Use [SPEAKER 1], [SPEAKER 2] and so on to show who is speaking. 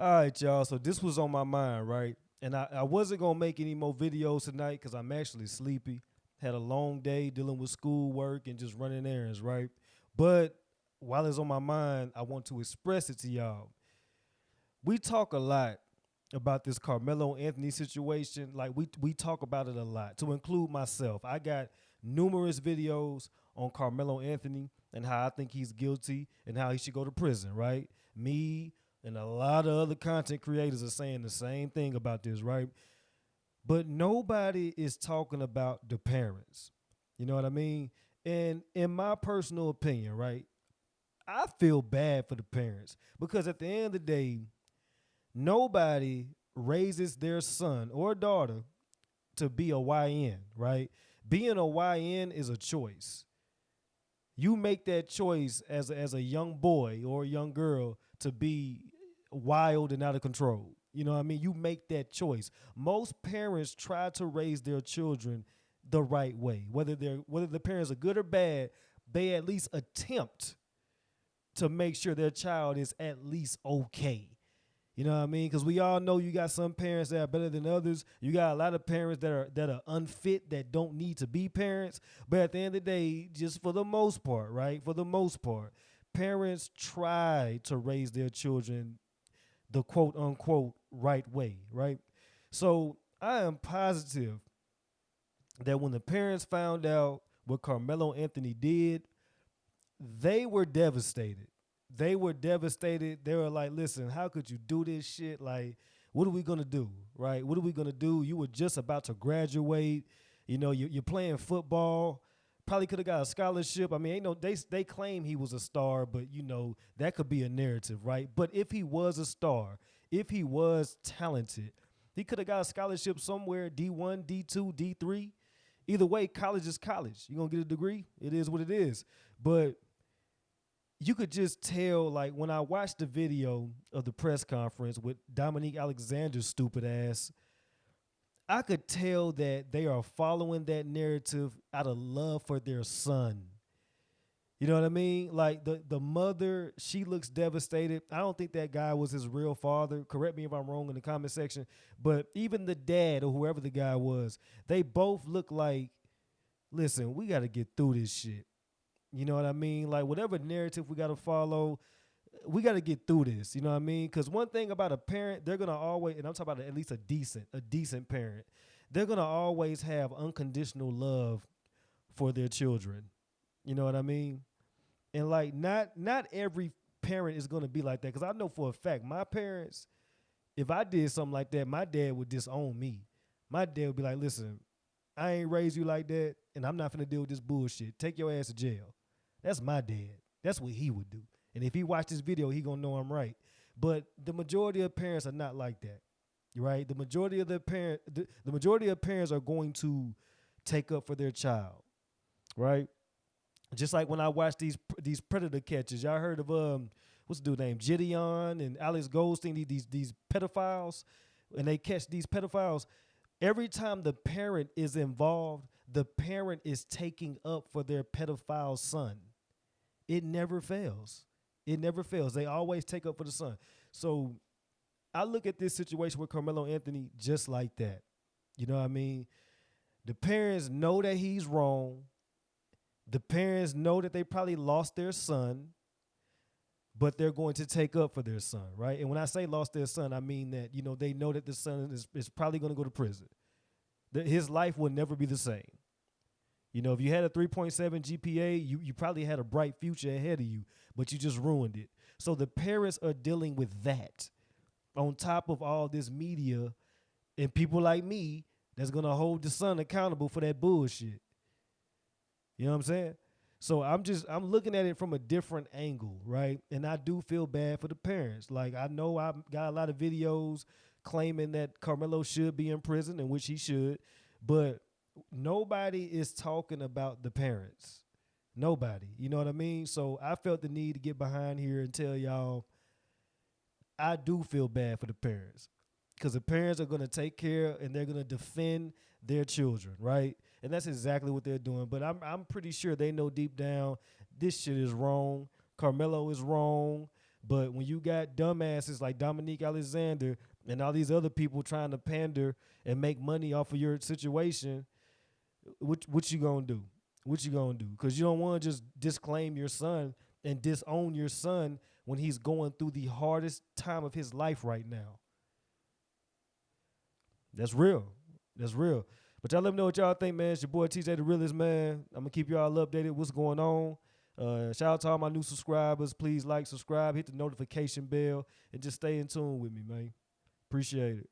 [SPEAKER 1] All right, y'all. So this was on my mind, right? And I wasn't gonna make any more videos tonight because I'm actually sleepy. Had a long day dealing with school work and just running errands, right? But while it's on my mind, I want to express it to y'all. We talk a lot about this Carmelo Anthony situation. Like we talk about it a lot, to include myself. I got numerous videos on Carmelo Anthony and how I think he's guilty and how he should go to prison, right? Me and a lot of other content creators are saying the same thing about this, right? But nobody is talking about the parents. You know what I mean? And in my personal opinion, right, I feel bad for the parents because at the end of the day, nobody raises their son or daughter to be a YN, right? Being a YN is a choice. You make that choice as a young boy or a young girl to be wild and out of control. You know what I mean? You make that choice. Most parents try to raise their children the right way. Whether the parents are good or bad, they at least attempt to make sure their child is at least okay. You know what I mean? Because we all know you got some parents that are better than others. You got a lot of parents that are unfit, that don't need to be parents. But at the end of the day, just for the most part, right? For the most part, parents try to raise their children the quote unquote right way, right? So I am positive that when the parents found out what Carmelo Anthony did, they were devastated. They were devastated. They were like, listen, how could you do this shit? Like, what are we gonna do? Right? What are we gonna do? You were just about to graduate. You know, you're playing football. Probably could have got a scholarship. I mean, ain't no they claim he was a star, but you know, that could be a narrative, right? But if he was a star, if he was talented, he could have got a scholarship somewhere, D1, D2, D3. Either way, college is college. You're gonna get a degree. It is what it is. But you could just tell, like, when I watched the video of the press conference with Dominique Alexander's stupid ass, I could tell that they are following that narrative out of love for their son. You know what I mean? Like the mother, she looks devastated. I don't think that guy was his real father. Correct me if I'm wrong in the comment section. But even the dad or whoever the guy was, they both look like, listen, we got to get through this shit. You know what I mean? Like whatever narrative we got to follow, we got to get through this. You know what I mean? Because one thing about a parent, they're gonna always, and I'm talking about at least a decent parent, they're gonna always have unconditional love for their children. You know what I mean? And like not every parent is gonna be like that. Because I know for a fact, my parents, if I did something like that, my dad would disown me. My dad would be like, listen, I ain't raised you like that, and I'm not finna deal with this bullshit. Take your ass to jail. That's my dad. That's what he would do. And if he watched this video, he gonna know I'm right. But the majority of parents are not like that, right? The majority of parents are going to take up for their child, right? Just like when I watch these predator catches, y'all heard of what's the dude name, Gideon and Alex Goldstein, these pedophiles, and they catch these pedophiles. Every time the parent is involved, the parent is taking up for their pedophile son. It never fails. It never fails. They always take up for the son. So I look at this situation with Carmelo Anthony just like that. You know what I mean? The parents know that he's wrong. The parents know that they probably lost their son, but they're going to take up for their son, right? And when I say lost their son, I mean that, you know, they know that the son is probably going to go to prison. That his life will never be the same. You know, if you had a 3.7 GPA, you probably had a bright future ahead of you, but you just ruined it. So the parents are dealing with that on top of all this media and people like me that's going to hold the son accountable for that bullshit. You know what I'm saying? So I'm looking at it from a different angle, right? And I do feel bad for the parents. Like, I know I got a lot of videos claiming that Carmelo should be in prison, and which he should, but nobody is talking about the parents. Nobody. You know what I mean? So I felt the need to get behind here and tell y'all I do feel bad for the parents. Because the parents are going to take care and they're going to defend their children, right? And that's exactly what they're doing. But I'm pretty sure they know deep down this shit is wrong. Carmelo is wrong. But when you got dumbasses like Dominique Alexander and all these other people trying to pander and make money off of your situation, what you gonna do? What you gonna do? Because you don't want to just disclaim your son and disown your son when he's going through the hardest time of his life right now. That's real. That's real. But y'all let me know what y'all think, man. It's your boy TJ the Realist, man. I'm gonna keep y'all updated what's going on. Shout out to all my new subscribers. Please like, subscribe, hit the notification bell, and just stay in tune with me, man. Appreciate it.